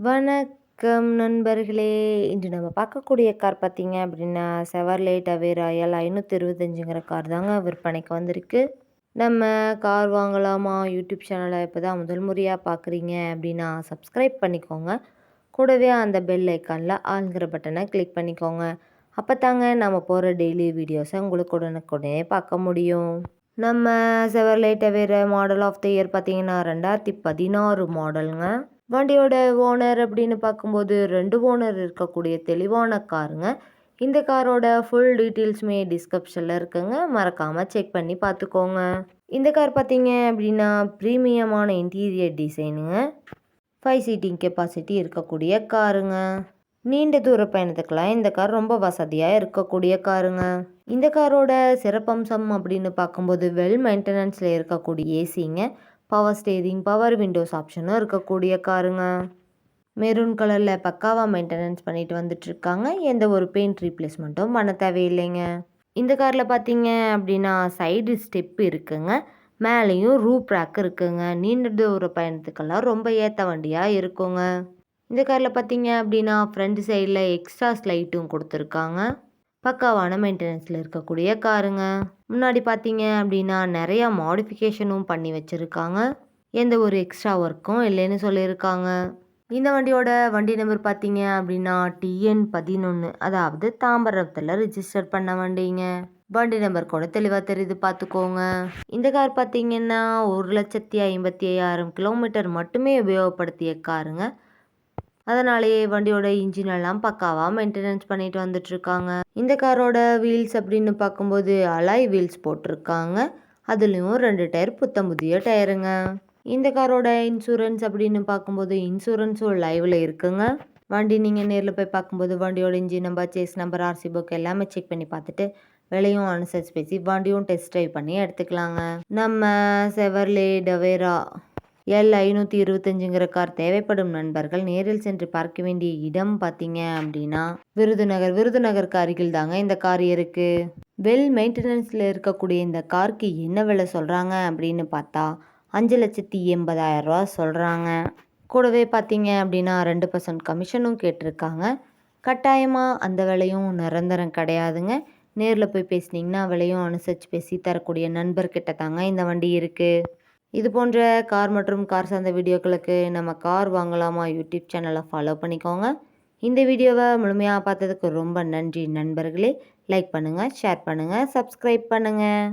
வணக்கம் நண்பர்களே. இன்று நம்ம பார்க்கக்கூடிய கார் பார்த்தீங்க அப்படின்னா, செவர்லே டவேரா எல் 525ங்கிற கார் தாங்க விற்பனைக்கு வந்திருக்கு. நம்ம கார் வாங்கலாமா யூடியூப் சேனலை இப்போ தான் முதல் முறையாக பார்க்குறீங்க அப்படின்னா சப்ஸ்கிரைப் பண்ணிக்கோங்க. கூடவே அந்த பெல் ஐக்கானில் ஆளுங்கிற பட்டனை கிளிக் பண்ணிக்கோங்க. அப்போ தாங்க நம்ம போகிற டெய்லி வீடியோஸை உங்களுக்கு உடனுக்குடனே பார்க்க முடியும். நம்ம Chevrolet Tavera model of the year பார்த்தீங்கன்னா 2016 மாடலுங்க. வண்டியோட ஓனர் அப்படின்னு பார்க்கும்போது 2 ஓனர் இருக்கக்கூடிய தெளிவான காருங்க. இந்த காரோட ஃபுல் டீட்டெயில்ஸுமே டிஸ்கிரிப்ஷனில் இருக்குங்க. மறக்காமல் செக் பண்ணி பார்த்துக்கோங்க. இந்த கார் பார்த்தீங்க அப்படின்னா ப்ரீமியமான இன்டீரியர் டிசைனுங்க. 5 சீட்டிங் கெப்பாசிட்டி இருக்கக்கூடிய காருங்க. நீண்ட தூர பயணத்துக்கெல்லாம் இந்த கார் ரொம்ப வசதியாக இருக்கக்கூடிய காருங்க. இந்த காரோட சிறப்பம்சம் அப்படின்னு பார்க்கும்போது வெல் மெயின்டெனன்ஸில் இருக்கக்கூடிய ஏசிங்க. பவர் ஸ்டேரிங், பவர் விண்டோஸ் ஆப்ஷனும் இருக்கக்கூடிய காருங்க. மெரூன் கலரில் பக்காவாக மெயின்டெனன்ஸ் பண்ணிட்டு வந்துட்டுருக்காங்க. எந்த ஒரு பெயிண்ட் ரீப்ளேஸ்மெண்ட்டும் பண்ண தேவையில்லைங்க. இந்த காரில் பார்த்தீங்க அப்படின்னா சைடு ஸ்டெப்பு இருக்குங்க. மேலேயும் ரூப் ரேக் இருக்குங்க. நீண்ட தூர பயணத்துக்கெல்லாம் ரொம்ப ஏற்ற வண்டியாக இருக்குங்க. இந்த காரில் பார்த்தீங்க அப்படின்னா ஃப்ரண்ட் சைடில் எக்ஸ்ட்ரா ஸ்லைட்டும் கொடுத்துருக்காங்க. பக்காவான மெயின்டெனன்ஸில் இருக்கக்கூடிய காருங்க. முன்னாடி பார்த்தீங்க அப்படின்னா நிறையா மாடிஃபிகேஷனும் பண்ணி வச்சுருக்காங்க. எந்த ஒரு எக்ஸ்ட்ரா ஒர்க்கும் இல்லைன்னு சொல்லியிருக்காங்க. இந்த வண்டியோட வண்டி நம்பர் பார்த்தீங்க அப்படின்னா TN11, அதாவது தாம்பரத்தில் ரிஜிஸ்டர் பண்ண வண்டிங்க. வண்டி நம்பர் கூட தெளிவாக தெரியுது பார்த்துக்கோங்க. இந்த கார் பார்த்தீங்கன்னா 1,55,000 கிலோமீட்டர் மட்டுமே உபயோகப்படுத்திய காருங்க. அதனாலேயே வண்டியோட இன்ஜின் எல்லாம் பக்காவாக மெயின்டெனன்ஸ் பண்ணிட்டு வந்துட்டுருக்காங்க. இந்த காரோட வீல்ஸ் அப்படின்னு பார்க்கும்போது அலாய் வீல்ஸ் போட்டிருக்காங்க. அதுலேயும் 2 டயர் புத்தம் புதிய டயருங்க. இந்த காரோட இன்சூரன்ஸ் அப்படின்னு பார்க்கும்போது இன்சூரன்ஸும் லைவில் இருக்குங்க. வண்டி நீங்கள் நேரில் போய் பார்க்கும்போது வண்டியோட engine number, chassis number, RC book எல்லாமே செக் பண்ணி பார்த்துட்டு விலையும் அனுசரித்து பேசி வண்டியும் டெஸ்ட் ட்ரைவ் பண்ணி எடுத்துக்கலாங்க. நம்ம செவர்லே டவேரா எல் 525ங்கிற கார் தேவைப்படும் நண்பர்கள் நேரில் சென்று பார்க்க வேண்டிய இடம் பார்த்தீங்க அப்படின்னா விருதுநகருக்கு அருகில் தாங்க இந்த கார் இருக்கு. வெல் மெயின்டெனன்ஸில் இருக்கக்கூடிய இந்த காருக்கு என்ன விலை சொல்கிறாங்க அப்படின்னு பார்த்தா 5,80,000 ரூபா சொல்கிறாங்க. கூடவே பார்த்தீங்க அப்படின்னா 2% கமிஷனும் கேட்டிருக்காங்க. கட்டாயமாக அந்த விலையும் நிரந்தரம் கிடையாதுங்க. நேரில் போய் பேசினீங்கன்னா விலையும் அனுசரித்து பேசி தரக்கூடிய நண்பர்கிட்ட தாங்க இந்த வண்டி இருக்குது. இது போன்ற கார் மற்றும் கார் சார்ந்த வீடியோக்களுக்கு நம்ம கார் வாங்கலாமா யூடியூப் சேனலை ஃபாலோ பண்ணிக்கோங்க. இந்த வீடியோவை முழுமையாக பார்த்ததுக்கு ரொம்ப நன்றி நண்பர்களே. லைக் பண்ணுங்கள், ஷேர் பண்ணுங்கள், சப்ஸ்கிரைப் பண்ணுங்கள்.